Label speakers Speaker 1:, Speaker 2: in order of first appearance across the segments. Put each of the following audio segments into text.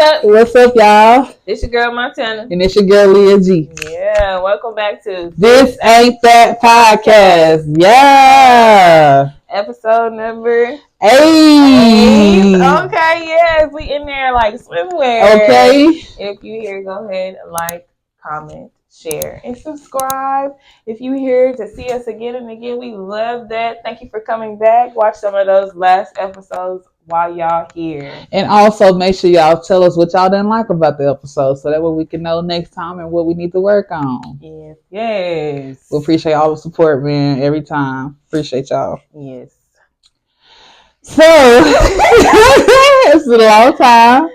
Speaker 1: up?
Speaker 2: What's up, y'all?
Speaker 1: It's your girl Montana.
Speaker 2: And it's your girl Leah G.
Speaker 1: Yeah, welcome back to
Speaker 2: This Ain't That Podcast. Yeah.
Speaker 1: Episode number
Speaker 2: 8.
Speaker 1: Okay, yes, we in there like swimwear.
Speaker 2: Okay.
Speaker 1: If you here, go ahead, like, comment, share, and subscribe. If you here to see us again and again, we love that. Thank you for coming back. Watch some of those last episodes while y'all here.
Speaker 2: And also make sure y'all tell us what y'all didn't like about the episode so that way we can know next time and what we need to work on.
Speaker 1: Yes.
Speaker 2: We appreciate all the support, man, every time. Appreciate y'all.
Speaker 1: Yes.
Speaker 2: So, it's been a long time.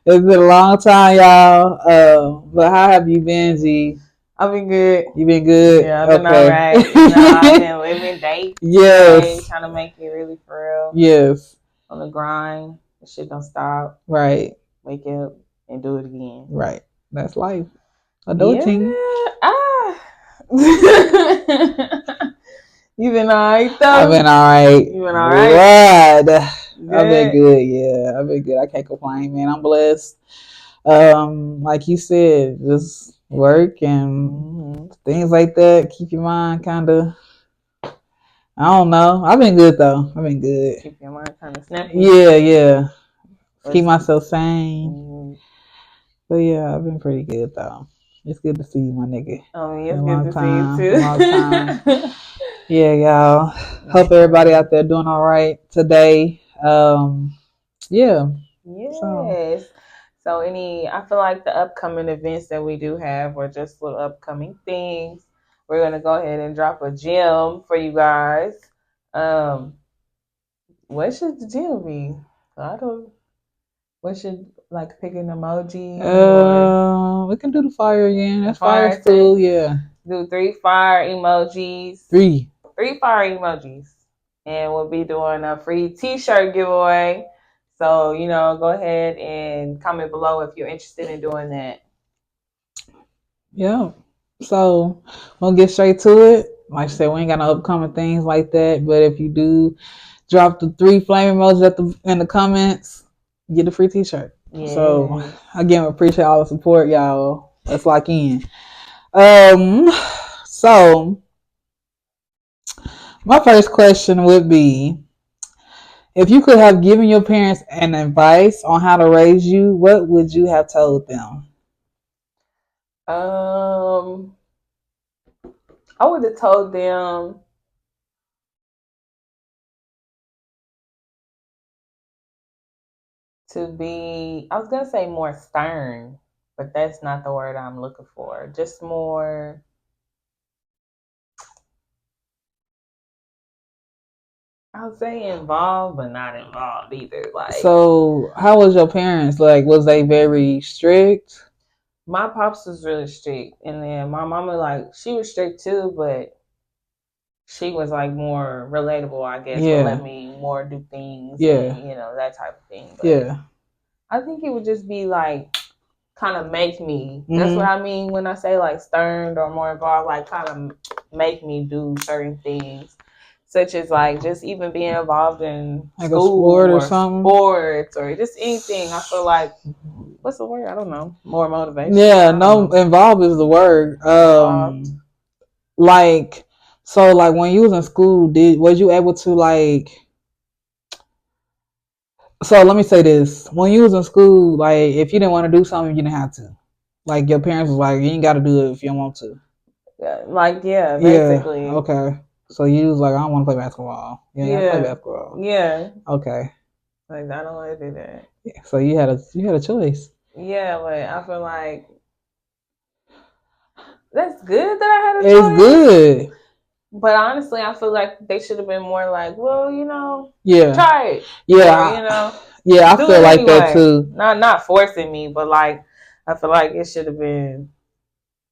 Speaker 2: It's been a long time, y'all. But how have you been, G?
Speaker 1: I've been good.
Speaker 2: You been good?
Speaker 1: Yeah, I've been all right. I've been living day.
Speaker 2: Yes.
Speaker 1: Trying to make it really for real.
Speaker 2: Yes.
Speaker 1: On the grind. The shit don't stop.
Speaker 2: Right.
Speaker 1: Wake up and do it again.
Speaker 2: Right. That's life. Adulting.
Speaker 1: Yeah. You been alright though?
Speaker 2: I've been alright.
Speaker 1: You been alright?
Speaker 2: I've been good, yeah. I've been good. I can't complain, man. I'm blessed. Like you said, just work and things like that. Keep your mind kinda, I don't know. I've been good though. I've been good.
Speaker 1: Keep your mind kinda snappy.
Speaker 2: Yeah. Keep myself sane. But yeah, I've been pretty good though. It's good to see you, my nigga.
Speaker 1: Oh, it's good to see you too.
Speaker 2: Long time. Yeah, y'all. Hope everybody out there doing all right today. Yeah.
Speaker 1: Yes. So I feel like the upcoming events that we do have are just little upcoming things. We're gonna go ahead and drop a gem for you guys. What should the gem be? What should, like, pick an emoji?
Speaker 2: We can do the fire again. That's fire still, yeah.
Speaker 1: Do 3 fire emojis.
Speaker 2: 3
Speaker 1: fire emojis. And we'll be doing a free t-shirt giveaway. So, go ahead and comment below if you're interested in doing that.
Speaker 2: Yeah. So, we'll get straight to it. Like I said, we ain't got no upcoming things like that. But if you do drop the 3 flame emojis in the comments, get a free t-shirt. Yes. So, again, we appreciate all the support, y'all. Let's lock in. So, my first question would be, if you could have given your parents an advice on how to raise you, what would you have told them?
Speaker 1: I would have told them to be, I was going to say more stern, but that's not the word I'm looking for. Just more, I would say involved, but not involved either. Like,
Speaker 2: so how was your parents? Like, was they very strict?
Speaker 1: My pops was really strict, and then my mama, like, she was strict too, but she was like more relatable, I guess. Yeah. Let me more do things.
Speaker 2: Yeah.
Speaker 1: And, that type of thing. But
Speaker 2: yeah.
Speaker 1: I think it would just be like, kind of make me. That's what I mean when I say like stern or more involved, like kind of make me do certain things. Such as like just even being involved in
Speaker 2: like
Speaker 1: school
Speaker 2: a sport or something.
Speaker 1: Sports or just anything. I feel like, what's the word? I don't know. More motivation.
Speaker 2: Yeah, involved is the word. Like, so like when you was in school, was you able to like, so let me say this. When you was in school, like if you didn't want to do something, you didn't have to. Like your parents was like, you ain't got to do it if you don't want to.
Speaker 1: Yeah, basically.
Speaker 2: Yeah, okay. So you was like, I don't want to play basketball. You ain't got to play basketball.
Speaker 1: Yeah.
Speaker 2: Okay.
Speaker 1: Like I don't want to do that.
Speaker 2: Yeah, so you had a choice.
Speaker 1: Yeah, but I feel like that's good that I had a choice.
Speaker 2: It's good.
Speaker 1: But honestly, I feel like they should have been more like, well,
Speaker 2: yeah,
Speaker 1: try it.
Speaker 2: Yeah,
Speaker 1: or,
Speaker 2: yeah, I feel like anyway. That too.
Speaker 1: Not forcing me, but like I feel like it should have been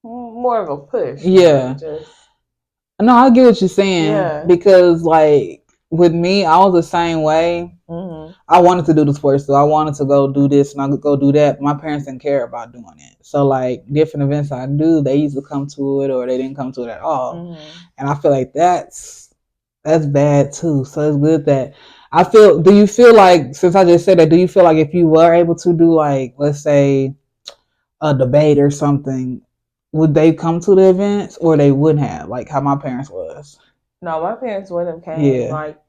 Speaker 1: more of a push.
Speaker 2: Yeah. No, I get what you're saying. Yeah. Because like with me, I was the same way. Mm-hmm. I wanted to do the sports, so I wanted to go do this and I could go do that. My parents didn't care about doing it. So like different events I do, they either come to it or they didn't come to it at all. Mm-hmm. And I feel like that's bad too. So it's good that Do you feel like, since I just said that, do you feel like if you were able to do like, let's say, a debate or something, would they come to the events or they wouldn't have, like how my parents was?
Speaker 1: No, my parents would have came. Yeah. Like,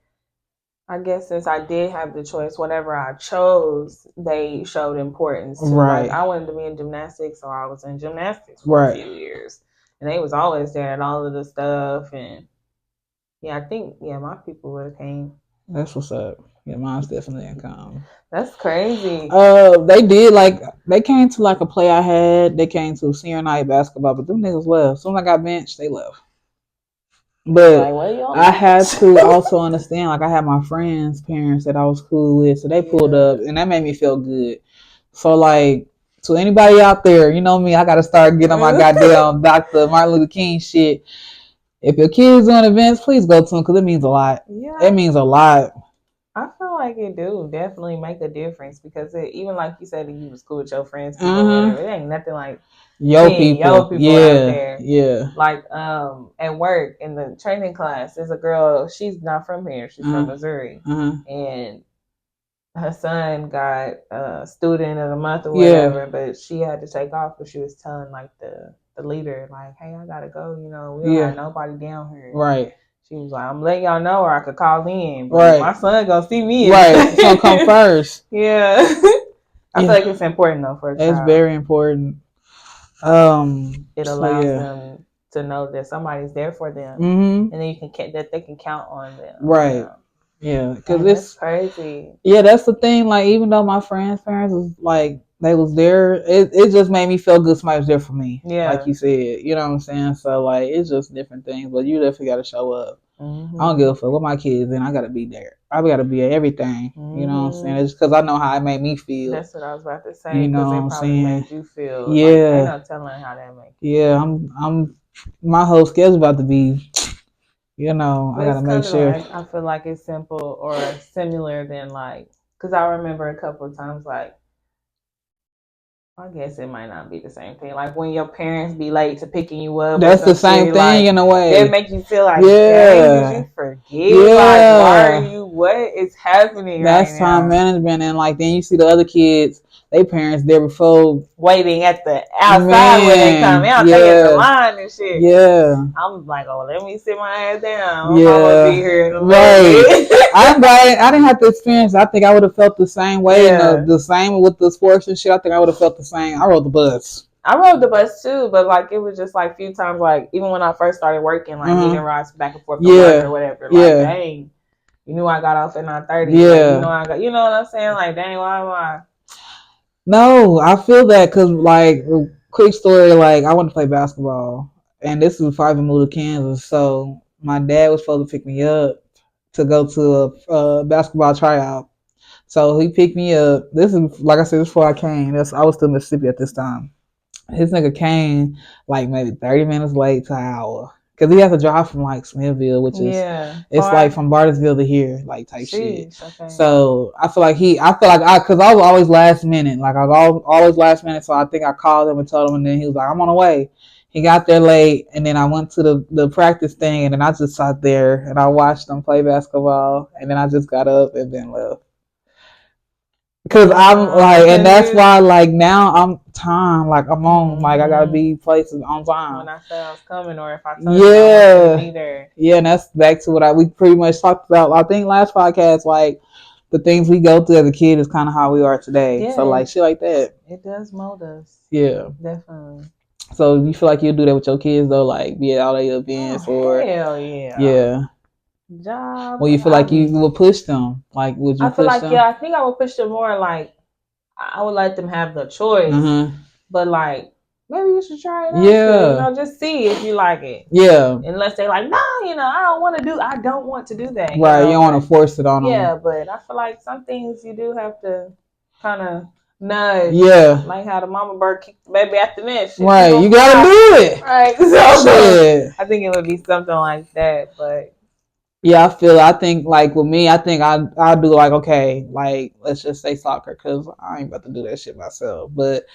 Speaker 1: I guess since I did have the choice, whatever I chose, they showed importance to. Right. Like, I wanted to be in gymnastics, so I was in gymnastics for a few years. And they was always there at all of the stuff. And yeah, I think, my people would have came.
Speaker 2: That's what's up. Yeah, mine's definitely in come.
Speaker 1: That's crazy.
Speaker 2: They did, like, they came to like a play I had. They came to senior night basketball, but them niggas left. As soon as I got benched, they left. But like, I had to also understand, like, I had my friends' parents that I was cool with, so they pulled up, and that made me feel good. So, like, to anybody out there, you know me, I got to start getting on my goddamn Dr. Martin Luther King shit. If your kids doing events, please go to them because it means a lot. Yeah. It means a lot.
Speaker 1: I feel like it do definitely make a difference because even like you said, you was cool with your friends, people, it ain't nothing like yo people out there.
Speaker 2: Yeah.
Speaker 1: Like at work in the training class, there's a girl. She's not from here. She's from Missouri, and her son got student of the month or whatever. But she had to take off because she was telling like the leader, like, "Hey, I gotta go. You know, we don't have nobody down here."
Speaker 2: Right.
Speaker 1: She was like, "I'm letting y'all know, or I could call in. But my son gonna see me.
Speaker 2: Right, it's gonna come first."
Speaker 1: Yeah. I feel like it's important though for a child.
Speaker 2: It's very important.
Speaker 1: It allows them to know that somebody's there for them, and then that they can count on them.
Speaker 2: Right. You know? Yeah, because it's
Speaker 1: crazy.
Speaker 2: Yeah, that's the thing. Like, even though my friends' parents was like they was there, it just made me feel good. Somebody was there for me. Yeah, like you said, you know what I'm saying. So like, it's just different things, but you definitely got to show up. I don't give a fuck what my kids in. I got to be there. I got to be at everything. You know what I'm saying? It's because I know how it made me feel.
Speaker 1: That's what I was about to say. You know what I'm saying? Made you feel.
Speaker 2: Yeah.
Speaker 1: Like, ain't no telling how that make you.
Speaker 2: Yeah, I'm. My whole schedule's about to be. You know,
Speaker 1: but
Speaker 2: I gotta make sure.
Speaker 1: Like, I feel like it's simple or similar than like, because I remember a couple of times like, I guess it might not be the same thing. Like when your parents be late to picking you up.
Speaker 2: That's the same thing, like, in a way.
Speaker 1: It make you feel like, did you forget? Yeah. Like, why are you? What is happening?
Speaker 2: That's time management, and like then you see the other kids. They parents there before,
Speaker 1: waiting at the outside when they come out, taking the line and shit.
Speaker 2: Yeah,
Speaker 1: I'm like, oh, let me sit my ass down. I'm gonna be here in a
Speaker 2: I'm glad I didn't have to experience. I think I would have felt the same way. Yeah. The same with the sports and shit. I think I would have felt the same. I rode the bus.
Speaker 1: I rode the bus too, but like it was just like a few times. Like even when I first started working, like even rides back and forth to work or whatever. Like dang, you knew I got off at 9:30. Yeah, like, you know I got. You know what I'm saying? Like dang, why am I?
Speaker 2: No, I feel that because, like, quick story, like, I wanted to play basketball, and this was before I even moved to Kansas, so my dad was supposed to pick me up to go to a basketball tryout. So he picked me up. This is, like I said, before I came. I was still in Mississippi at this time. His nigga came, like, maybe 30 minutes late to an hour. Because he has to drive from, like, Smithville, which is, it's like from Bartlesville to here, like, type shit. Okay. So, I feel like because I was always last minute. Like, I was always last minute, so I think I called him and told him, and then he was like, I'm on the way. He got there late, and then I went to the practice thing, and then I just sat there, and I watched them play basketball, and then I just got up and then left. Because I'm like, and that's why, like, now I'm time. Like, I'm on. Like, I gotta be places on time.
Speaker 1: When I said I was coming, or if I told you I was be there.
Speaker 2: Yeah, and that's back to what we pretty much talked about. I think last podcast, like, the things we go through as a kid is kind of how we are today. Yeah. So, like, shit like that.
Speaker 1: It does mold us.
Speaker 2: Yeah,
Speaker 1: definitely.
Speaker 2: So, you feel like you do that with your kids though, like, be at all their events or
Speaker 1: hell yeah.
Speaker 2: Yeah.
Speaker 1: Job.
Speaker 2: Well, you feel like you will push them? Like, would you? I feel like
Speaker 1: them? I think I would push them more. Like, I would let them have the choice, but like maybe you should try it out. Yeah, just see if you like it.
Speaker 2: Yeah,
Speaker 1: unless they like, no, I don't want to do that.
Speaker 2: Right, you don't want to force it on them.
Speaker 1: Yeah, but I feel like some things you do have to kind of nudge.
Speaker 2: Yeah,
Speaker 1: like how the mama bird kicked the baby after this.
Speaker 2: Right, you gotta do it.
Speaker 1: Right, so I think it would be something like that, but.
Speaker 2: Yeah, I think, like, with me, I think I'll do, like, okay, like, let's just say soccer, because I ain't about to do that shit myself. But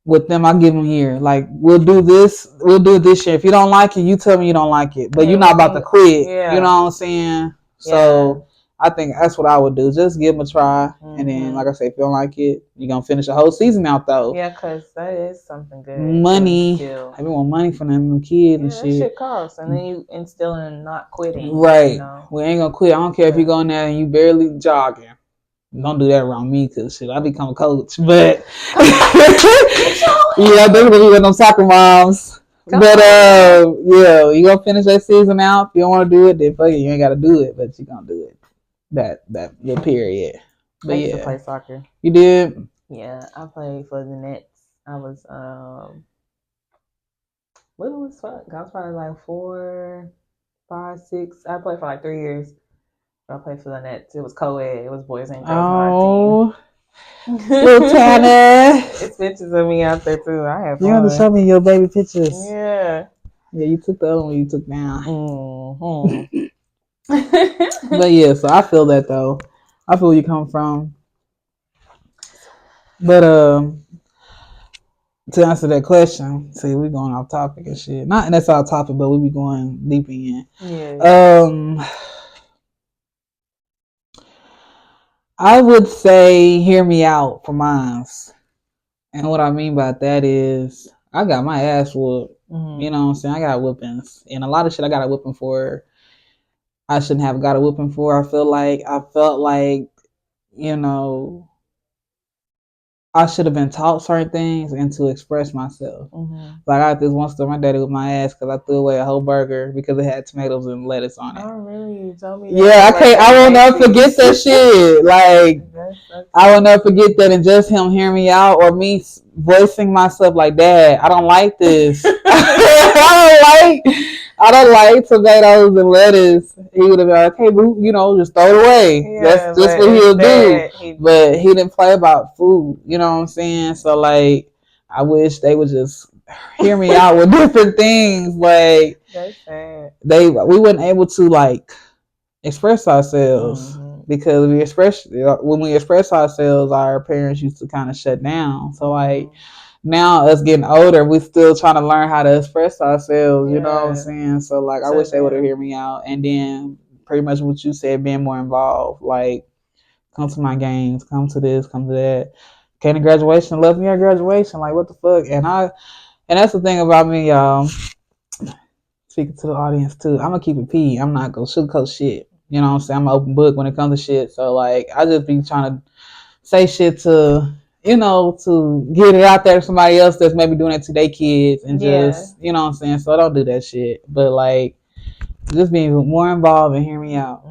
Speaker 2: with them, I give them here. Like, we'll do it this year. If you don't like it, you tell me you don't like it. But you're not about to quit. Yeah. You know what I'm saying? So I think that's what I would do. Just give them a try, and then, like I say, if you don't like it, you're gonna finish the whole season out though.
Speaker 1: Yeah, because that is something good.
Speaker 2: Money, everyone money from them kids and shit.
Speaker 1: That shit costs, and then you instilling not quitting.
Speaker 2: Right, we ain't gonna quit. I don't care if you go in there and you barely jogging. Don't do that around me, cause shit, I become a coach. But yeah, they're gonna be with them soccer moms. But yeah, you gonna finish that season out. If you don't want to do it, then fuck it, you ain't gotta do it. But you gonna do it. That period. But
Speaker 1: I used to play soccer.
Speaker 2: You did?
Speaker 1: Yeah, I played for the Nets. I was what was fuck? I was probably like 4, 5, 6. I played for like 3 years. I played for the Nets. It was co-ed. It was boys and girls on our team.
Speaker 2: Little Tanner.
Speaker 1: It's pictures of me out there too. I have fun.
Speaker 2: You have to show me your baby pictures.
Speaker 1: Yeah.
Speaker 2: Yeah, you took the other one you took down. But yeah, so I feel that though. I feel where you come from. But to answer that question, see, we going off topic and shit. Not and that's off topic, but we be going deep in.
Speaker 1: Yeah.
Speaker 2: I would say hear me out for mine. And what I mean by that is I got my ass whooped. You know what I'm saying? I got whoopings. And a lot of shit I got a whooping for I shouldn't have got a whooping for. I felt like, you know, I should have been taught certain things and to express myself. Like I got this one story, my daddy with my ass because I threw away a whole burger because it had tomatoes and lettuce on it.
Speaker 1: Oh really? You told me that.
Speaker 2: Yeah, I will never forget that shit. Like I will never forget that, and just him hearing me out or me voicing myself like, Dad, I don't like this. I don't like tomatoes and lettuce. He would have been like, hey, boo, you know, just throw it away. Yeah, that's just what he'll do. But he didn't play about food. You know what I'm saying? So, like, I wish they would just hear me out with different things. Like,
Speaker 1: that's sad.
Speaker 2: We weren't able to, like, express ourselves. Because when we express ourselves, our parents used to kind of shut down. So, like, now us getting older, we still trying to learn how to express ourselves. You know what I'm saying? So like, I wish they would have heard me out. And then pretty much what you said, being more involved. Like, come to my games, come to this, come to that. Came to graduation, love me at graduation. Like, what the fuck? And that's the thing about me, y'all. Speaking to the audience too, I'm gonna keep it P. I'm not gonna sugarcoat shit. You know what I'm saying? I'm an open book when it comes to shit. So like, I just be trying to say shit to, you know, to get it out there to somebody else that's maybe doing it to their kids and just, you know what I'm saying? So don't do that shit. But like, just be more involved and hear me out.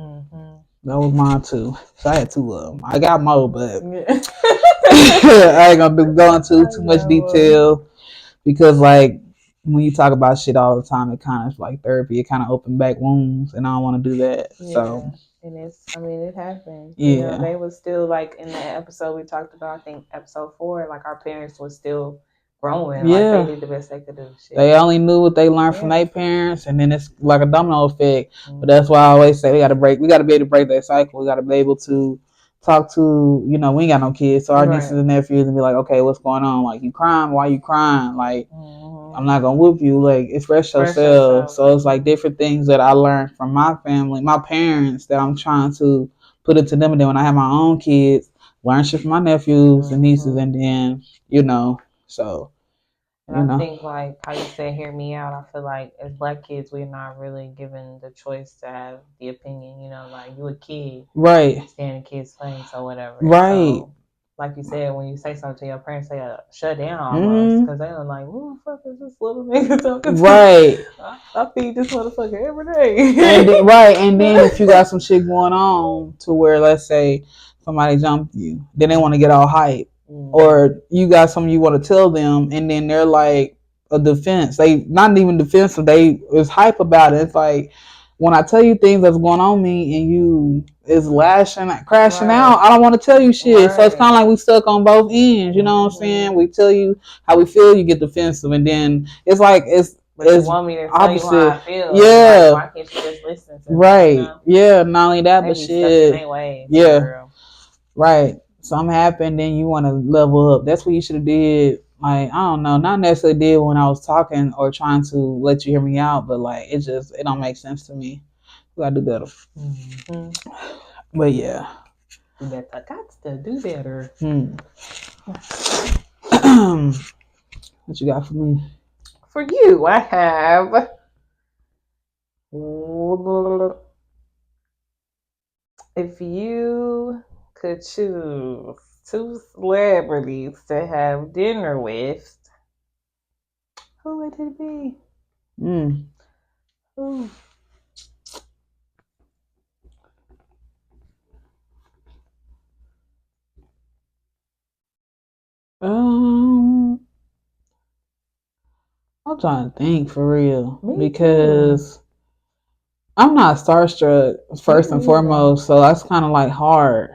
Speaker 2: That was mine too. So I had 2 of them. I got more, but I ain't gonna go into too much detail because like, when you talk about shit all the time, it kind of like therapy. It kind of open back wounds, and I don't want to do that. Yeah. So,
Speaker 1: and it happened. Yeah, you know, they was still like in the episode we talked about. I think episode 4, like our parents was still growing. Yeah, like they did the best they could do. Shit.
Speaker 2: They only knew what they learned from their parents, and then it's like a domino effect. But that's why I always say we got to be able to break that cycle. We got to be able to talk to, you know, we ain't got no kids, so our nieces and nephews and be like, okay, what's going on? Like, you crying? Why you crying? Like, I'm not gonna whoop you. Like, express yourself. So it's like different things that I learned from my family, my parents, that I'm trying to put into them. And then when I have my own kids, learn shit from my nephews and nieces, and then, you know, so.
Speaker 1: And I think, like how you said, hear me out. I feel like as Black kids, we're not really given the choice to have the opinion. You know, like you a kid,
Speaker 2: right?
Speaker 1: Stand in kids' place or whatever,
Speaker 2: right?
Speaker 1: So, like you said, when you say something to your parents, they shut down almost because they're like, "Who the fuck is this little nigga talking to?"
Speaker 2: Right.
Speaker 1: I feed this motherfucker every day.
Speaker 2: And then if you got some shit going on to where, let's say, somebody jumped you, then they want to get all hype. Or you got something you want to tell them, and then they're like a defense. They not even defensive. They is hype about it. It's like, when I tell you things that's going on me and you is crashing out, I don't want to tell you shit. So it's kind of like we stuck on both ends. You know what I'm saying? We tell you how we feel, you get defensive, and then it's like it's
Speaker 1: want me to tell opposite. You how I feel.
Speaker 2: Yeah.
Speaker 1: Like, why can't you just listen to
Speaker 2: me,
Speaker 1: you know?
Speaker 2: Yeah. Not only that, but shit.
Speaker 1: Yeah.
Speaker 2: Right. Something happened, then you want to level up. That's what you should have did. Like, I don't know, not necessarily did when I was talking or trying to let you hear me out, but like, it don't make sense to me. We gotta do better. But yeah.
Speaker 1: Do better. Got to do better.
Speaker 2: What you got for me?
Speaker 1: For you, I have if you could choose 2 celebrities to have dinner with, who would it be? Who?
Speaker 2: I'm trying to think for real. Because I'm not starstruck first and foremost, so that's kind of like hard.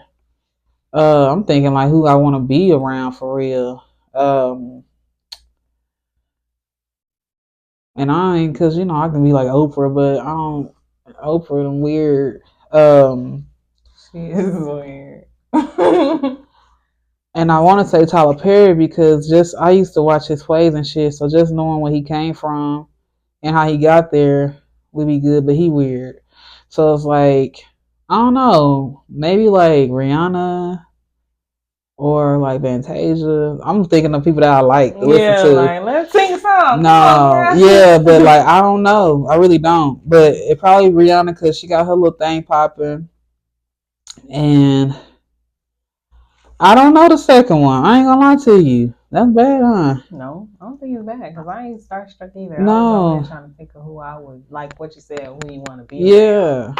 Speaker 2: I'm thinking like who I want to be around for real. And I ain't, cause I can be like Oprah, but I don't. Oprah and weird.
Speaker 1: She is weird.
Speaker 2: And I want to say Tyler Perry because I used to watch his plays and shit, so just knowing where he came from and how he got there would be good, but he weird. So it's like, I don't know, maybe like Rihanna or like Fantasia. I'm thinking of people that I like to listen to.
Speaker 1: Like, let's sing some.
Speaker 2: No, yeah, but like, I don't know. I really don't. But it probably Rihanna because she got her little thing popping. And I don't know the second one. I ain't gonna lie to you. That's bad, huh?
Speaker 1: No, I don't think it's bad because I ain't starstruck either.
Speaker 2: No.
Speaker 1: I was always trying to think of who I would like. What you said, who you want to be.
Speaker 2: Yeah.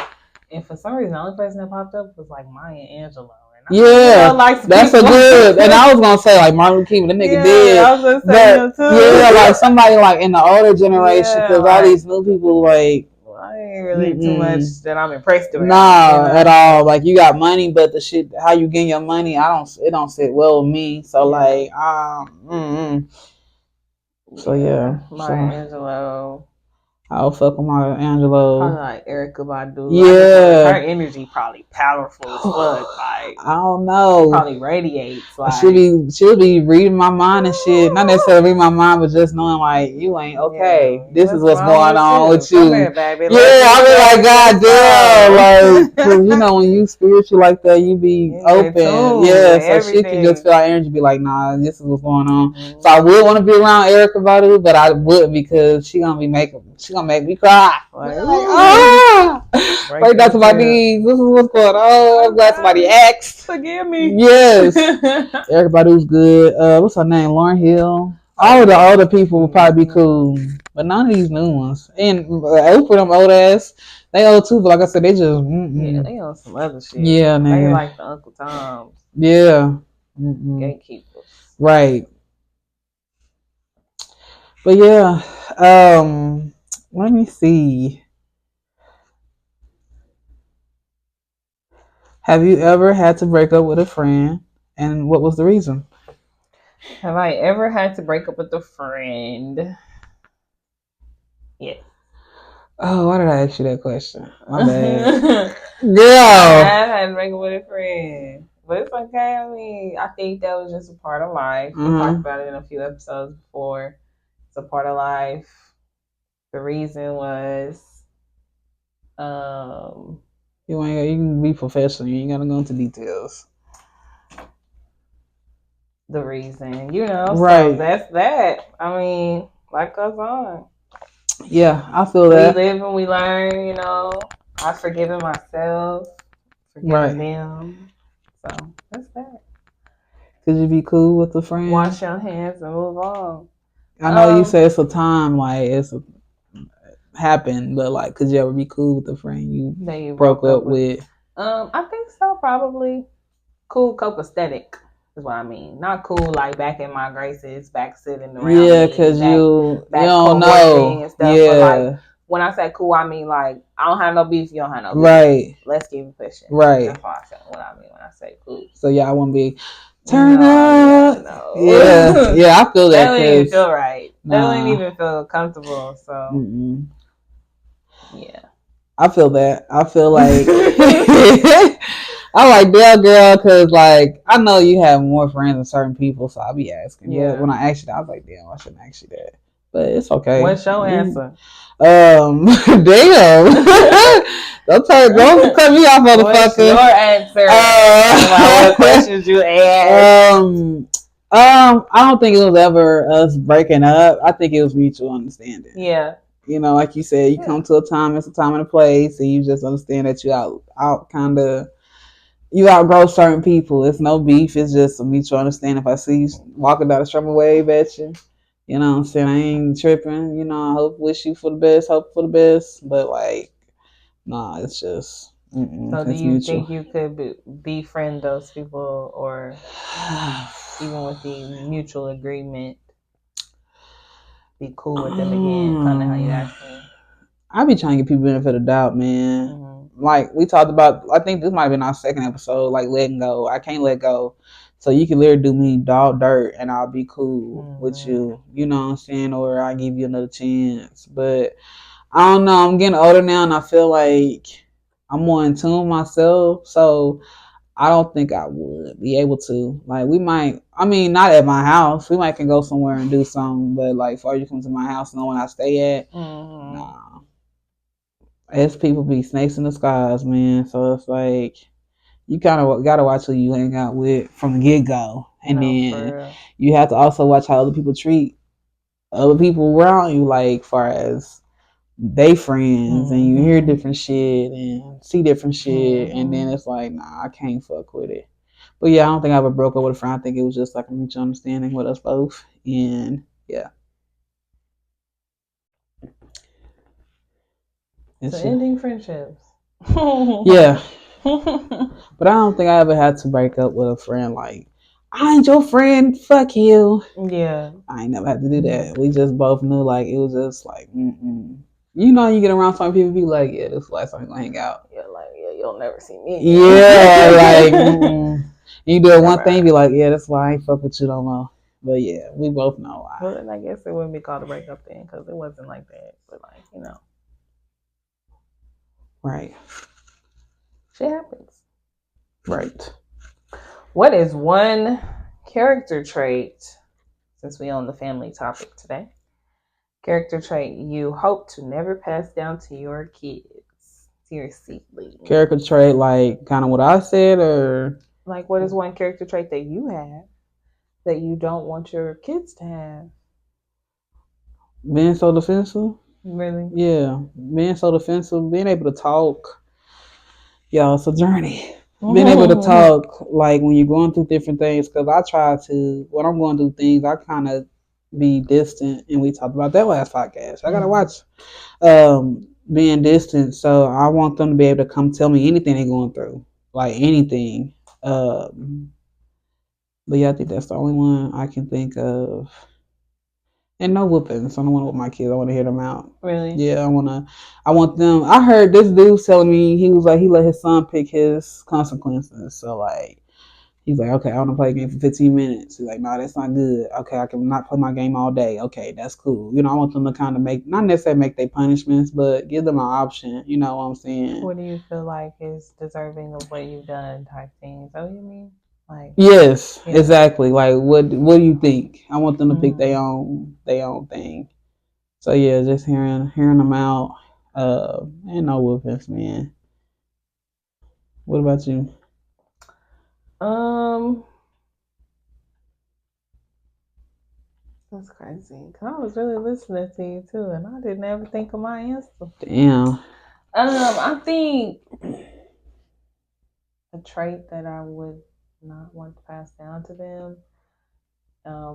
Speaker 1: And for some reason, the only person that popped up was like Maya Angelou.
Speaker 2: Yeah, that's a good. And I was gonna say like Martin Luther King, the nigga did.
Speaker 1: I was gonna say him too.
Speaker 2: Yeah, like somebody like in the older generation, because all these new people like.
Speaker 1: I ain't really too much that I'm impressed with.
Speaker 2: No, at all. Like you got money, but the shit, how you getting your money, it don't sit well with me. So like, So yeah,
Speaker 1: Maya Angelou.
Speaker 2: I'll fuck with Maya Angelou.
Speaker 1: Probably like Erykah Badu.
Speaker 2: Yeah,
Speaker 1: her energy probably powerful as fuck. Like
Speaker 2: I don't know.
Speaker 1: Probably radiates. Like
Speaker 2: she'll be reading my mind and shit. Not necessarily reading my mind, but just knowing like you ain't okay. Yeah, this is what's going on with you.
Speaker 1: Here, baby.
Speaker 2: Yeah, I be like, God damn, like, cause when you spiritual like that, you be open. Yeah, so everything. She can just feel our energy, be like, nah, this is what's going on. Mm-hmm. So I would want to be around Erykah Badu, but I wouldn't because she gonna make me cry. Break down to my knees. This is what's going on. I'm glad somebody asked.
Speaker 1: Forgive me.
Speaker 2: Yes. Erykah Badu's good. What's her name? Lauryn Hill. All of the older people would probably be cool, but none of these new ones. And Oprah, them old ass, they old too. But like I said, they just
Speaker 1: yeah, they on some other shit.
Speaker 2: Yeah, nigga.
Speaker 1: They like the Uncle Toms.
Speaker 2: Yeah.
Speaker 1: Gatekeepers.
Speaker 2: Right. But yeah, let me see. Have you ever had to break up with a friend, and what was the reason?
Speaker 1: Have I ever had to break up with a friend? Yes.
Speaker 2: Oh, why did I ask you that question? My bad.
Speaker 1: Girl. I had to break up with a friend. But it's okay. I mean, I think that was just a part of life. We talked about it in a few episodes before. It's a part of life. The reason was
Speaker 2: you can be professional. You ain't gotta go into details.
Speaker 1: The reason, right? So that's that. I mean, life goes on.
Speaker 2: Yeah, I feel that.
Speaker 1: We live and we learn. I've forgiven myself, forgiven them. So that's that.
Speaker 2: Could you be cool with a friend?
Speaker 1: Wash your hands and move on.
Speaker 2: I know you say it's a time, like happened, but like, could you ever be cool with a friend you broke up with?
Speaker 1: I think so, probably. Cool, copacetic is what I mean. Not cool like back in my graces, back sitting around.
Speaker 2: Yeah, because you don't know.
Speaker 1: And stuff. Yeah. But like when I say cool, I mean like I don't have no beef, you don't have no beef.
Speaker 2: Right.
Speaker 1: Let's keep it pushing.
Speaker 2: Right.
Speaker 1: That's what I mean when I say cool.
Speaker 2: So y'all wouldn't be turn up. No. Yeah. Yeah, I feel that.
Speaker 1: That don't even feel right. That don't even feel comfortable. So yeah. I
Speaker 2: feel that. I feel like I like that girl because like I know you have more friends than certain people, so I'll be asking. Yeah. But when I asked you that, I was like, damn, I shouldn't ask you that. but it's okay.
Speaker 1: What's your answer?
Speaker 2: Damn. Don't cut me off, motherfucker.
Speaker 1: What's your answer? What questions you asked?
Speaker 2: I don't think it was ever us breaking up. I think it was mutual understanding.
Speaker 1: Yeah.
Speaker 2: You know, like you said, you come to a time, it's a time and a place, and you just understand that you you outgrow certain people. It's no beef. It's just a mutual understanding. If I see you walking down the street, I'm gonna wave at you. You know what I'm saying? I ain't tripping. You know, I wish you for the best, hope for the best. But like, nah, it's just.
Speaker 1: So do you think you could befriend those people, or even with the mutual agreement, be cool with them again? Kind of how you asked me.
Speaker 2: I be trying to give people benefit of doubt, man. Mm-hmm. Like we talked about, I think this might have been our second episode, like letting go. I can't let go. So you can literally do me dog dirt and I'll be cool with you. You know what I'm saying? Or I give you another chance. But I don't know. I'm getting older now and I feel like I'm more in tune with myself. So I don't think I would be able to. Like we might, I mean, not at my house. We might can go somewhere and do something. But like, before you come to my house, knowing I stay at, nah. As people be snakes in the skies, man. So it's like you kind of gotta watch who you hang out with from the get go, and then you have to also watch how other people treat other people around you, like far as they friends, and you hear different shit and see different shit, and then it's like, nah, I can't fuck with it. But yeah, I don't think I ever broke up with a friend. I think it was just like a mutual understanding with us both, and yeah.
Speaker 1: So ending friendships.
Speaker 2: Yeah. But I don't think I ever had to break up with a friend like, I ain't your friend, fuck you.
Speaker 1: Yeah.
Speaker 2: I ain't never had to do that. We just both knew like it was just like, You know, you get around some people, be like, yeah, this is the last time we're gonna hang out.
Speaker 1: Yeah, like, yeah, you'll never see me
Speaker 2: again. Yeah, like you do one thing, be like, yeah, that's why I ain't fuck with you no more. But yeah, we both know why.
Speaker 1: Well, then I guess it wouldn't be called a breakup then, because it wasn't like that. But like, you know.
Speaker 2: Right.
Speaker 1: Shit happens.
Speaker 2: Right.
Speaker 1: What is one character trait, since we on the family topic today, character trait you hope to never pass down to your kids? Seriously.
Speaker 2: Character trait, like kind of what I said, or
Speaker 1: like what is one character trait that you have that you don't want your kids to have?
Speaker 2: Being so defensive.
Speaker 1: Really?
Speaker 2: Yeah, being so defensive, being able to talk. Y'all, it's a journey. Being able to talk, like when you're going through different things, because I try to, when I'm going through things, I kind of be distant, and we talked about that last podcast. I gotta watch being distant, so I want them to be able to come tell me anything they're going through, like anything. But yeah, I think that's the only one I can think of. And no whoopings. I don't want to whoop my kids. I want to hear them out.
Speaker 1: Really?
Speaker 2: Yeah, I want them. I heard this dude telling me, he was like, he let his son pick his consequences. So like, he's like, okay, I want to play a game for 15 minutes. He's like, no, that's not good. Okay, I can not play my game all day. Okay, that's cool. You know, I want them to kind of not necessarily make their punishments, but give them an option. You know what I'm saying?
Speaker 1: What do you feel like is deserving of what you've done type thing? Is that what you mean? Like,
Speaker 2: yes, yeah. Exactly. Like, what do you think? I want them to pick their own thing. So yeah, just hearing them out, and no whoopings, man. What about you?
Speaker 1: That's crazy. Cause I was really listening to you too, and I didn't ever think of my answer.
Speaker 2: Damn.
Speaker 1: I think a trait that I would not want to pass down to them,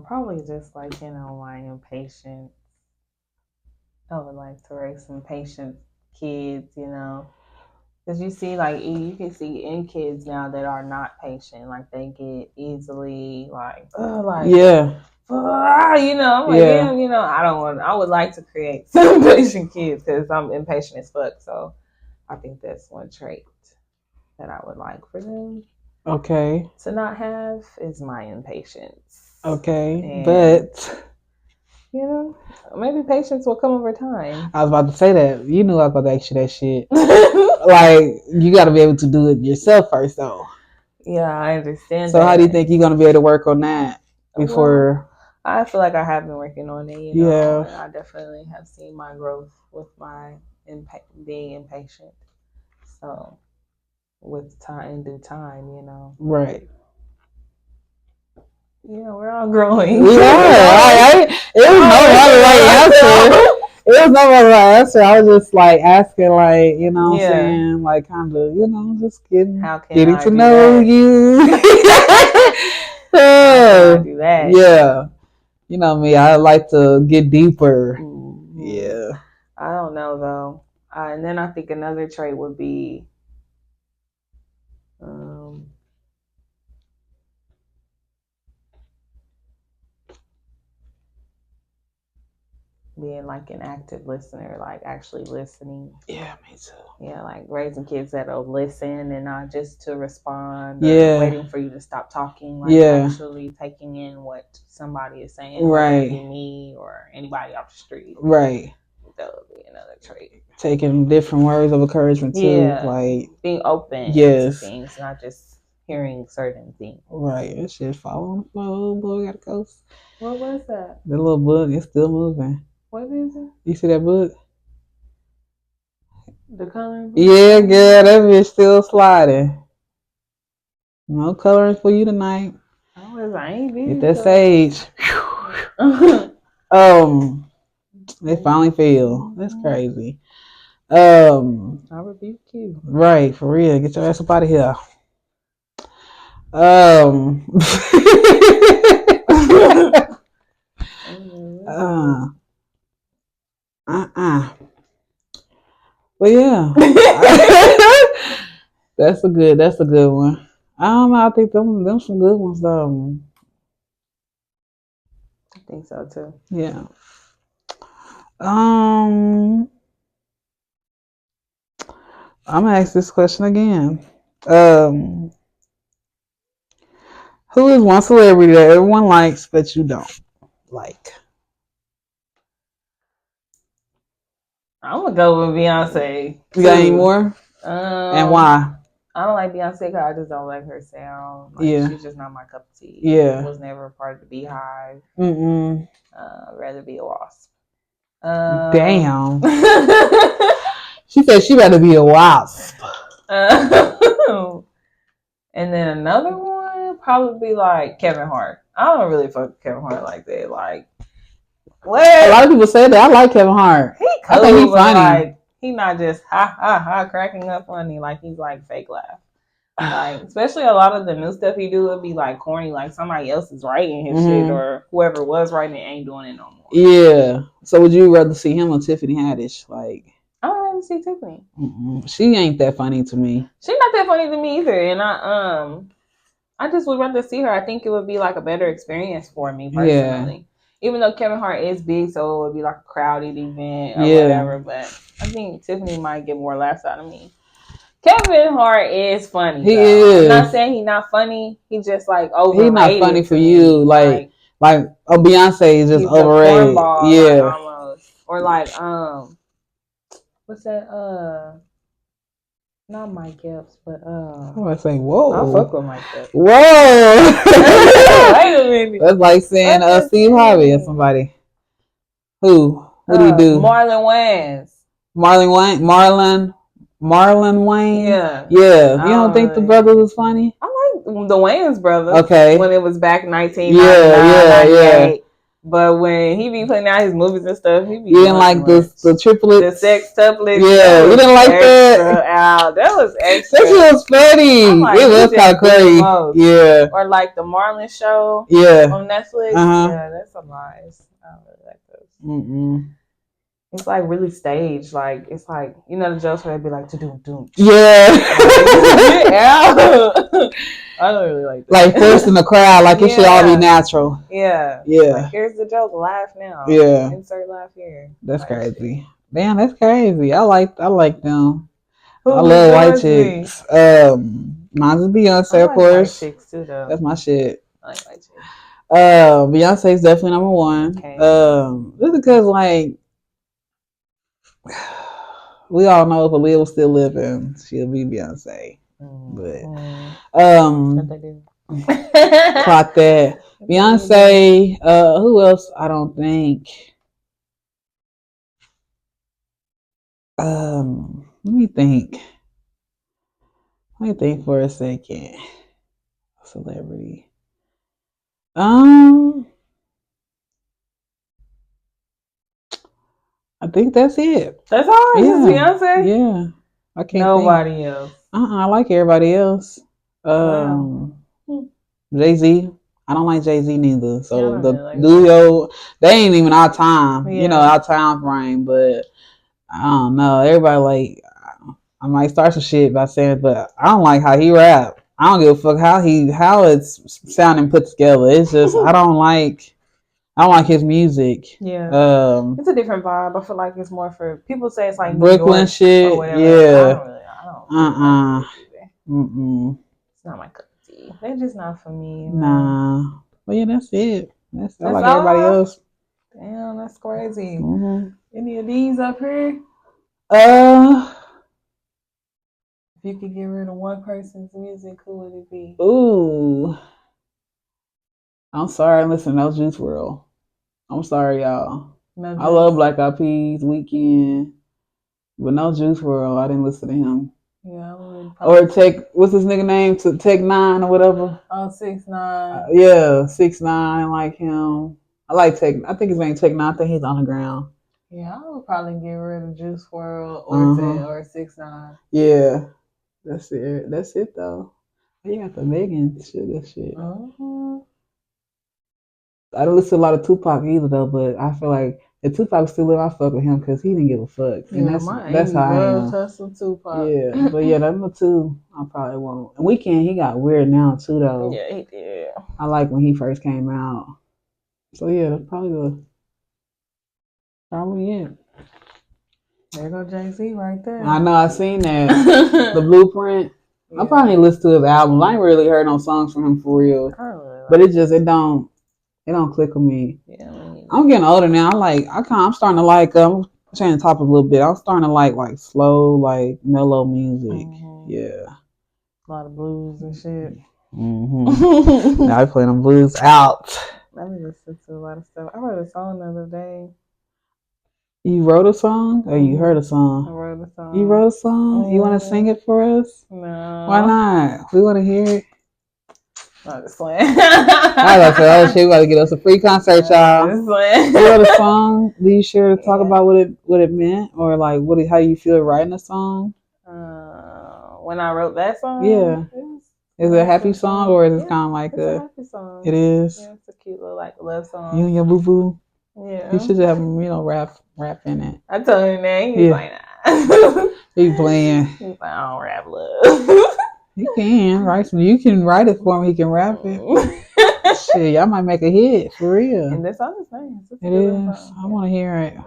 Speaker 1: probably just like, you know, my impatience. I would like to raise some patient kids, you know, because you see, like, you can see in kids now that are not patient, like they get easily
Speaker 2: yeah.
Speaker 1: You know, I'm like, damn, you know, I would like to create some patient kids because I'm impatient as fuck. So I think that's one trait that I would like for them.
Speaker 2: Okay.
Speaker 1: To not have is my impatience.
Speaker 2: Okay. And, but
Speaker 1: you know, maybe patience will come over time.
Speaker 2: I was about to say that. You knew I was about to ask you that shit. Like, you got to be able to do it yourself first, though.
Speaker 1: Yeah, I understand.
Speaker 2: So how do you think you're going to be able to work on that before?
Speaker 1: I feel like I have been working on it, you know. And I definitely have seen my growth with my being impatient. So, with time, in due time, you know.
Speaker 2: Right.
Speaker 1: Yeah, we're all growing.
Speaker 2: We are. It was no other answer. It was no other answer. I was just like asking, like, you know what I'm saying? Like, kind of, you know, just getting to know you. How can I do that? Yeah. You know me, I like to get deeper. Mm-hmm. Yeah.
Speaker 1: I don't know, though. And then I think another trait would be being like an active listener, like actually listening.
Speaker 2: Yeah, me too.
Speaker 1: Yeah, like raising kids that'll listen and not just to respond or waiting for you to stop talking, like actually taking in what somebody is saying, whether it be me or anybody off the street.
Speaker 2: Right.
Speaker 1: That would be another trait.
Speaker 2: Taking different words of encouragement too, like
Speaker 1: being open to things, not just hearing certain things.
Speaker 2: Right. That shit fall on the floor. Boy, gotta go.
Speaker 1: What was that?
Speaker 2: The little book is still moving.
Speaker 1: What is it?
Speaker 2: You see that book?
Speaker 1: The coloring book?
Speaker 2: Yeah, girl, that bitch still sliding. No coloring for you tonight.
Speaker 1: I ain't busy.
Speaker 2: Get that sage. They finally fell. That's crazy. I
Speaker 1: rebuke you.
Speaker 2: Right, for real. Get your ass up out of here. But yeah. That's a good one. I don't know, I think them some good ones though.
Speaker 1: I think so too.
Speaker 2: Yeah. I'm gonna ask this question again. Who is one celebrity that everyone likes but you don't like?
Speaker 1: I'm gonna go with Beyonce.
Speaker 2: You got any more? And why?
Speaker 1: I don't like Beyonce because I just don't like her sound. Like, she's just not my cup of tea.
Speaker 2: Yeah.
Speaker 1: Was never a part of the Beehive. I'd rather be a wasp.
Speaker 2: Damn. She said she'd rather be a wasp.
Speaker 1: And then another one probably like Kevin Hart. I don't really fuck with Kevin Hart like that. Like, what?
Speaker 2: A lot of people say that. I like Kevin Hart.
Speaker 1: I think he's funny. Like, he not just ha ha ha cracking up funny. Like, he's like fake laugh. Like, especially a lot of the new stuff he do, it'd be like corny. Like somebody else is writing his shit, or whoever was writing it ain't doing it no more.
Speaker 2: Yeah. So would you rather see him or Tiffany Haddish? Like,
Speaker 1: I would rather see Tiffany.
Speaker 2: She ain't that funny to me.
Speaker 1: She's not that funny to me either, and I just would rather see her. I think it would be like a better experience for me personally. Yeah. Even though Kevin Hart is big, so it would be like a crowded event or whatever. But I think Tiffany might get more laughs out of me. Kevin Hart is funny. He is. I'm not saying he's not funny. He's just like overrated. He's not funny
Speaker 2: for you. Like Beyonce is just overrated. Yeah.
Speaker 1: Like, almost. Or like what's that? Not Mike Epps, but
Speaker 2: I say, whoa.
Speaker 1: I fuck with Mike Epps.
Speaker 2: Whoa. Wait a minute. That's like saying Steve Harvey or somebody. Who? What do you do?
Speaker 1: Marlon Wayans.
Speaker 2: Marlon Wayne?
Speaker 1: Yeah.
Speaker 2: Yeah. You don't think the brothers was funny?
Speaker 1: I like the Wayans brothers.
Speaker 2: Okay.
Speaker 1: When it was back 1999. Yeah. But when he be putting out his movies and stuff, he be
Speaker 2: you didn't like the triplets?
Speaker 1: The sextuplets.
Speaker 2: Yeah, you didn't like that?
Speaker 1: That was extra.
Speaker 2: That shit was funny. Like, it was kind of crazy. Yeah.
Speaker 1: Or like the Marlon Show.
Speaker 2: Yeah.
Speaker 1: On Netflix. Yeah, that's some lies. I don't really like those. It's like really staged. Like, it's like, you know the jokes where they'd be like, to-doom.
Speaker 2: Yeah.
Speaker 1: I don't really like that.
Speaker 2: Like forcing the crowd, like it should all be natural.
Speaker 1: Yeah.
Speaker 2: Yeah.
Speaker 1: Like, here's the joke, laugh now.
Speaker 2: Yeah.
Speaker 1: Insert laugh here.
Speaker 2: That's crazy. Damn, that's crazy. I like them. I love white chicks. Mine's is Beyonce, of course.
Speaker 1: White chicks too, though.
Speaker 2: That's my shit.
Speaker 1: I like white chicks.
Speaker 2: Beyonce is definitely number one.
Speaker 1: Okay.
Speaker 2: Just because like we all know if Aaliyah was still living, she'll be Beyonce. But clock that. Beyonce. Who else? I don't think. Let me think. Let me think for a second. Celebrity. I think that's it.
Speaker 1: That's all. Yeah. Just Beyonce.
Speaker 2: Yeah. I can't.
Speaker 1: Nobody else.
Speaker 2: I like everybody else. Jay-Z. I don't like Jay-Z neither. So the duo, they ain't even our time. Yeah. You know, our time frame. But I don't know. Everybody like. I might start some shit by saying, but I don't like how he rap. I don't give a fuck how it's sounding put together. It's just I don't like his music.
Speaker 1: Yeah, it's a different vibe. I feel like it's more for people say it's like
Speaker 2: Brooklyn shit. Or whatever. Yeah.
Speaker 1: I don't. It's not my cup of tea. They're just not for me.
Speaker 2: Nah. Well, yeah, that's it. That's like everybody else.
Speaker 1: Damn, that's crazy. Any of these up here? If you could get rid of one person's music, who would it be?
Speaker 2: Ooh. I'm sorry, listen, no Juice WRLD. I'm sorry, y'all. No I love Black Eyed Peas, Weeknd, but no Juice WRLD. I didn't listen to him.
Speaker 1: Yeah, I would.
Speaker 2: Or what's his nigga name? Tech Nine or whatever.
Speaker 1: Oh, 6ix9ine.
Speaker 2: Yeah, 6ix9ine, like him. I like Tech. I think his name Tech Nine. I think he's on the ground.
Speaker 1: Yeah, I would probably get rid of Juice WRLD or 6ix9ine.
Speaker 2: Yeah. That's it though. You got the Megan shit. That shit. I don't listen to a lot of Tupac either though, but I feel like if Tupac still live, I fuck with him because he didn't give a fuck. And that's how I am.
Speaker 1: Some Tupac.
Speaker 2: Yeah, but yeah, them two I probably won't. And Weeknd, he got weird now too though.
Speaker 1: Yeah, he did.
Speaker 2: I like when he first came out. So yeah, that's probably it.
Speaker 1: There go Jay-Z right there.
Speaker 2: I know, I seen that. The Blueprint. Yeah. I probably listen to his albums. I ain't really heard no songs from him for real. But it don't click with me. Yeah, I'm getting older now. I'm starting to like I'm changing the topic a little bit. I'm starting to like slow, like mellow music. Yeah.
Speaker 1: A lot of blues and shit.
Speaker 2: Now I play them blues out.
Speaker 1: Let me listen to a lot of stuff. I wrote a song the other day.
Speaker 2: You wrote a song or you heard a song?
Speaker 1: I wrote a song.
Speaker 2: You wrote a song? You want to sing it for us?
Speaker 1: No.
Speaker 2: Why not? We want to hear it.
Speaker 1: I'm just playing.
Speaker 2: I was like, oh shit, we got to get us a free concert, y'all. You wrote a song. Do you share to talk about what it meant or like how you feel writing a song?
Speaker 1: When I wrote that song?
Speaker 2: Yeah. Is it a happy song or is it kind of like
Speaker 1: a happy song?
Speaker 2: It is.
Speaker 1: Yeah, it's a cute little like love song.
Speaker 2: You and your boo boo.
Speaker 1: Yeah.
Speaker 2: You should have him, rap in it.
Speaker 1: I told him that. He was like, nah.
Speaker 2: He playing.
Speaker 1: He's like, I don't rap love.
Speaker 2: You can write some. You can write it for him. He can rap it. Shit, y'all might make a hit for real.
Speaker 1: And that's all it's nice.
Speaker 2: It is. I want to hear it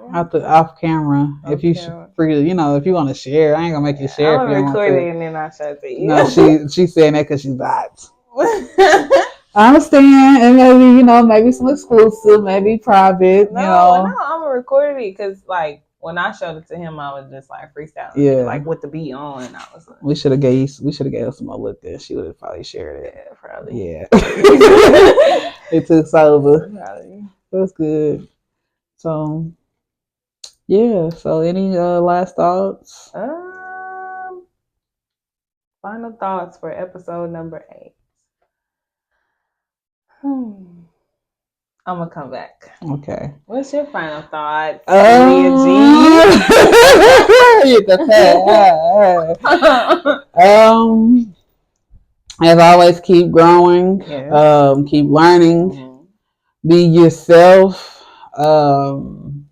Speaker 2: off camera. If you free, if you want to share, I ain't gonna make you share.
Speaker 1: I'm gonna record it and then I'll show it to you.
Speaker 2: No, she's saying that because she's vibes. I understand, and maybe some exclusive, maybe private.
Speaker 1: No, I'm gonna record it because like when I showed it to him, I was just like freestyling, like with the beat on. And I was like,
Speaker 2: we should have gave her some more look there. She would have probably shared it.
Speaker 1: Yeah, probably.
Speaker 2: Yeah, it took sober. Probably. That's good. So, yeah. So, any last thoughts?
Speaker 1: Final thoughts for episode number 8. I'm gonna come back.
Speaker 2: Okay.
Speaker 1: What's your final thoughts?
Speaker 2: As always, keep growing. Yes. Keep learning. Be yourself. Don't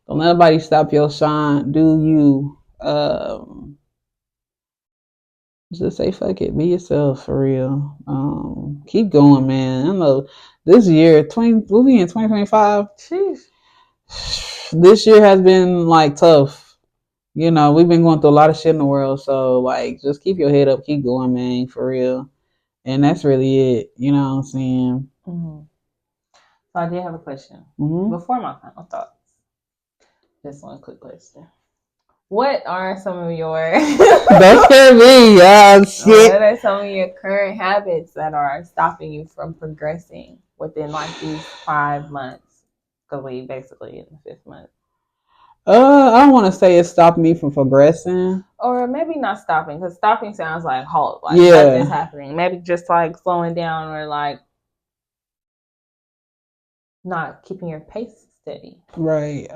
Speaker 2: let nobody stop your shine. Do you? Just say fuck it. Be yourself for real. Keep going, man. I know this year, we'll be in 2025.
Speaker 1: Sheesh.
Speaker 2: This year has been like tough. We've been going through a lot of shit in the world. So like, just keep your head up. Keep going, man, for real. And that's really it. You know what I'm saying?
Speaker 1: Mm-hmm. So I did have a question. Before my final thoughts. Just one quick question. What are some of your
Speaker 2: Don't scare me, shit.
Speaker 1: What are some of your current habits that are stopping you from progressing? within like these 5 months? Because we basically in the 5th month.
Speaker 2: I don't want to say it's stopping me from progressing.
Speaker 1: Or maybe not stopping, because stopping sounds like halt. Like nothing's happening. Maybe just like slowing down or like not keeping your pace steady.
Speaker 2: Right.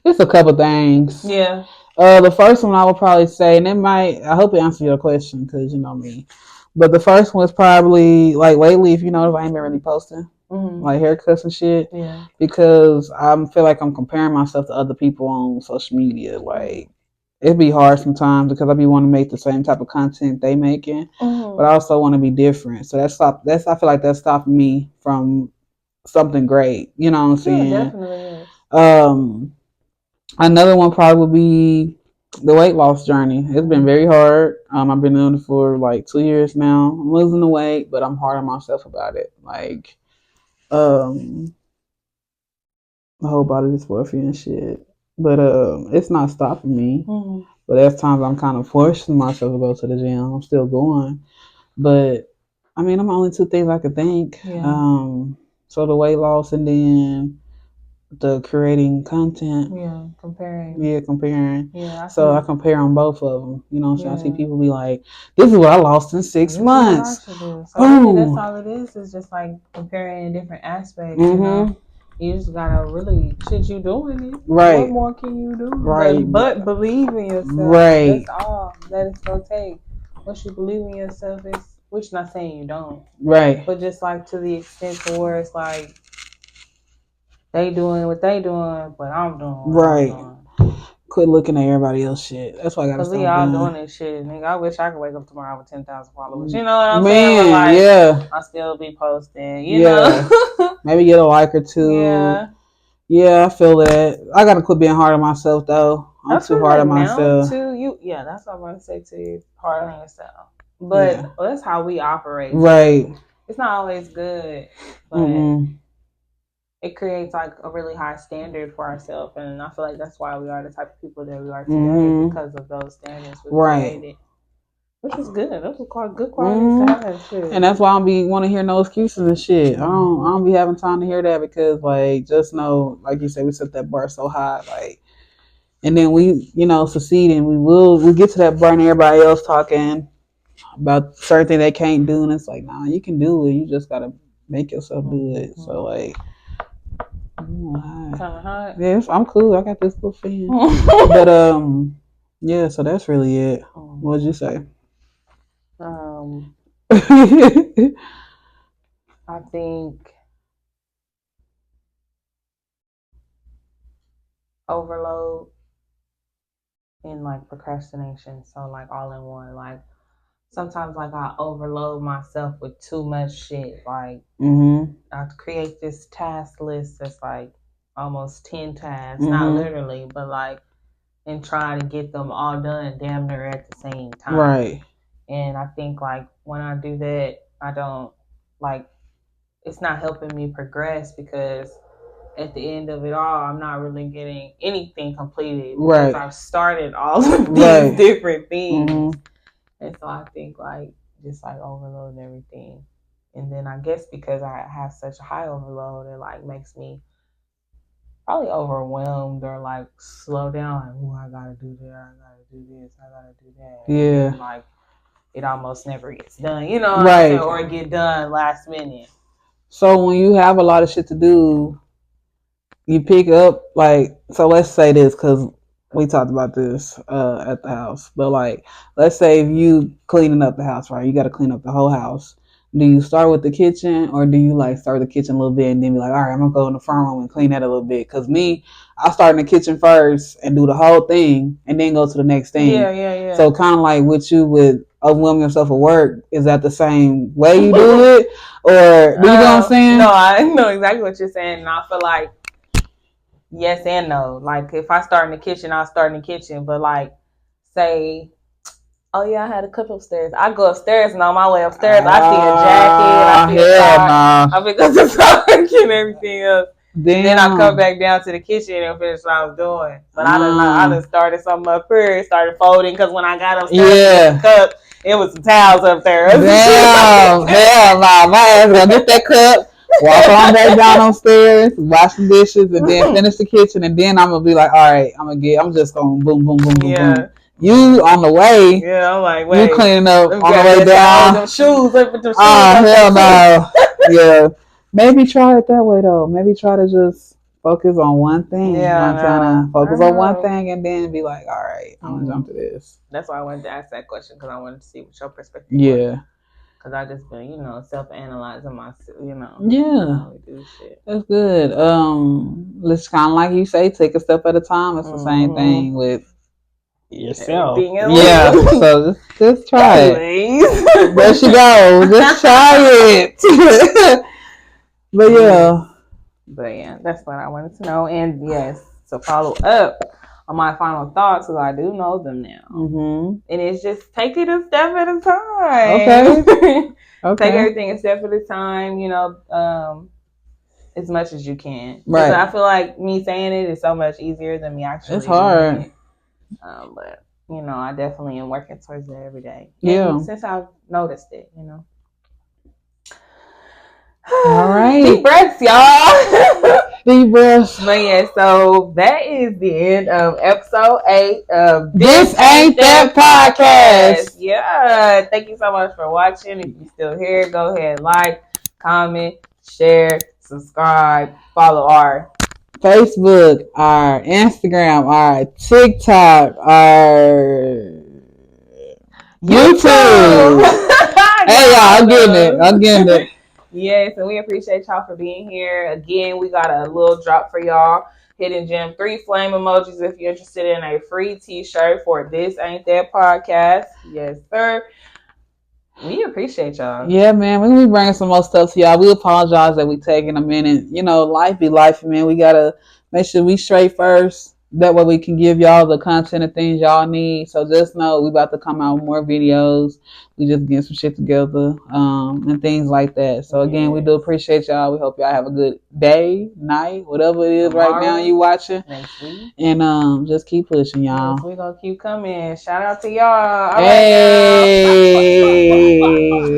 Speaker 2: It's a couple things.
Speaker 1: Yeah.
Speaker 2: The first one I would probably say, and I hope it answers your question because you know me. But the first one is probably like lately, if you notice, I ain't been really posting like haircuts and shit.
Speaker 1: Yeah.
Speaker 2: Because I feel like I'm comparing myself to other people on social media. Like it'd be hard sometimes because I be wanting to make the same type of content they making, but I also want to be different. So I feel like that's stopping me from something great. You know what I'm saying?
Speaker 1: Yeah, definitely.
Speaker 2: Another one probably would be the weight loss journey. It's been very hard. I've been doing it for like 2 years now. I'm losing the weight, but I'm hard on myself about it. Like, my whole body dysmorphia and shit. But it's not stopping me. But at times I'm kind of forcing myself to go to the gym. I'm still going, but I mean, I'm only 2 things I could think.
Speaker 1: Yeah.
Speaker 2: So the weight loss and then the creating content.
Speaker 1: Yeah, comparing.
Speaker 2: Yeah, so I compare on both of them. You know what I'm saying? I see people be like, this is what I lost in 6 months.
Speaker 1: So really that's all it is just like comparing in different aspects. You know? You just gotta really shit you doing it.
Speaker 2: Right.
Speaker 1: What more can you do?
Speaker 2: Right.
Speaker 1: But believe in yourself.
Speaker 2: Right.
Speaker 1: That's all that it's gonna take. Once you believe in yourself, which not saying you don't.
Speaker 2: Right.
Speaker 1: But just like to the extent to where it's like they doing what they doing, but I'm doing what I'm doing.
Speaker 2: Quit looking at everybody else shit. That's why I gotta stop
Speaker 1: we all
Speaker 2: doing
Speaker 1: this shit, nigga. I wish I could wake up tomorrow with 10,000 followers. You know what I'm saying? But like,
Speaker 2: yeah.
Speaker 1: I'll still be posting. You know,
Speaker 2: maybe get a like or two. Yeah, I feel that. I gotta quit being hard on myself though. I'm too hard on myself.
Speaker 1: That's what I'm gonna say to you. Hard on yourself, but that's how we operate.
Speaker 2: Right.
Speaker 1: It's not always good, but it creates like a really high standard for ourselves, and I feel like that's why we are the type of people that we are today because of those standards we created. Which is good. Those are good qualities to have. Shit.
Speaker 2: And that's why I don't be want to hear no excuses and shit. I don't be having time to hear that because like just know, like you said, we set that bar so high, like, and then we, succeed and we get to that bar and everybody else talking about certain things they can't do, and it's like, nah, you can do it. You just gotta make yourself do it. So like,
Speaker 1: kind of hot.
Speaker 2: Yes, I'm cool. I got this little fan, but yeah. So that's really it. What would you say?
Speaker 1: I think overload and like procrastination. So like all in one. Like sometimes like I overload myself with too much shit. Like I create this task list that's like almost 10 tasks, not literally, but like and trying to get them all done damn near at the same time.
Speaker 2: Right.
Speaker 1: And I think like when I do that, I don't like it's not helping me progress because at the end of it all, I'm not really getting anything completed because I've started all of these different things. And so I think like just like overloading everything. And then I guess because I have such a high overload, it like makes me probably overwhelmed or like slow down. Like, oh, I gotta do that. I gotta do this. I gotta do that.
Speaker 2: Yeah.
Speaker 1: And like it almost never gets done. You know what I'm saying? Or get done last minute.
Speaker 2: So when you have a lot of shit to do, you pick up like, so let's say this because we talked about this at the house, but like let's say if you cleaning up the house, right, you got to clean up the whole house. Do you start with the kitchen or do you like start the kitchen a little bit and then be like, all right, I'm gonna go in the front room and clean that a little bit? Because me, I start in the kitchen first and do the whole thing and then go to the next thing.
Speaker 1: Yeah.
Speaker 2: So kind of like with you with overwhelming yourself at work, is that the same way you do it, or do you know what I'm saying?
Speaker 1: No, I know exactly what you're saying, and I feel like yes and no. Like if I start in the kitchen, I'll start in the kitchen. But like, say, oh yeah, I had a cup upstairs. I go upstairs, and on my way upstairs, I see a jacket. I see a sock. I pick up the sock and everything else. Then I come back down to the kitchen and finish what I was doing. But I done started something up here, started folding, because when I got upstairs with the cup, it was some towels up there.
Speaker 2: Damn, hell nah. My ass gonna get that cup, walk on back downstairs, wash the dishes, and then finish the kitchen, and then I'm gonna be like, all right, I'm just gonna boom, boom, boom, boom, boom. You on the way?
Speaker 1: Yeah, I'm like, wait.
Speaker 2: You cleaning up on the way down?
Speaker 1: Them shoes,
Speaker 2: hell no. Yeah, maybe try it that way though. Maybe try to just focus on one thing.
Speaker 1: Yeah,
Speaker 2: Montana. Focus on one thing and then be like, all right, I'm gonna jump to this.
Speaker 1: That's why I wanted to ask that question, because I wanted to see what your perspective was. Because I just been, self-analyzing myself,
Speaker 2: Yeah.
Speaker 1: Do shit.
Speaker 2: That's good. Let's kind of like you say, take a step at a time. It's the same thing with yourself. Yeah. So just try it. There she goes. Just try it. But yeah,
Speaker 1: that's what I wanted to know. And yes, to follow up on my final thoughts, because I do know them now. And it's just take it a step at a time. Okay. Take everything a step at a time, as much as you can. Right. I feel like me saying it is so much easier than me actually
Speaker 2: It's hard.
Speaker 1: doing it. But, I definitely am working towards it every day.
Speaker 2: Yeah.
Speaker 1: Since I've noticed it,
Speaker 2: All right.
Speaker 1: Deep breaths, y'all.
Speaker 2: Deep breaths.
Speaker 1: But yeah, so that is the end of episode 8 of
Speaker 2: This Ain't That Podcast.
Speaker 1: Yeah. Thank you so much for watching. If you're still here, go ahead, like, comment, share, subscribe, follow our
Speaker 2: Facebook, our Instagram, our TikTok, our YouTube. Hey, y'all, I'm getting it.
Speaker 1: Yes, and we appreciate y'all for being here. Again, we got a little drop for y'all. Hidden gem, 3 flame emojis if you're interested in a free t-shirt for This Ain't That Podcast. Yes, sir. We appreciate y'all.
Speaker 2: Yeah, man. We're going to be bringing some more stuff to y'all. We apologize that we taking a minute. Life be life, man. We got to make sure we straight first. That way we can give y'all the content and things y'all need. So just know we about to come out with more videos. We just getting some shit together and things like that. So again, we do appreciate y'all. We hope y'all have a good day, night, whatever it is right now you watching.
Speaker 1: Next week.
Speaker 2: And just keep pushing, y'all.
Speaker 1: Yes, we're going to keep coming. Shout out to y'all. All
Speaker 2: hey.
Speaker 1: right, y'all.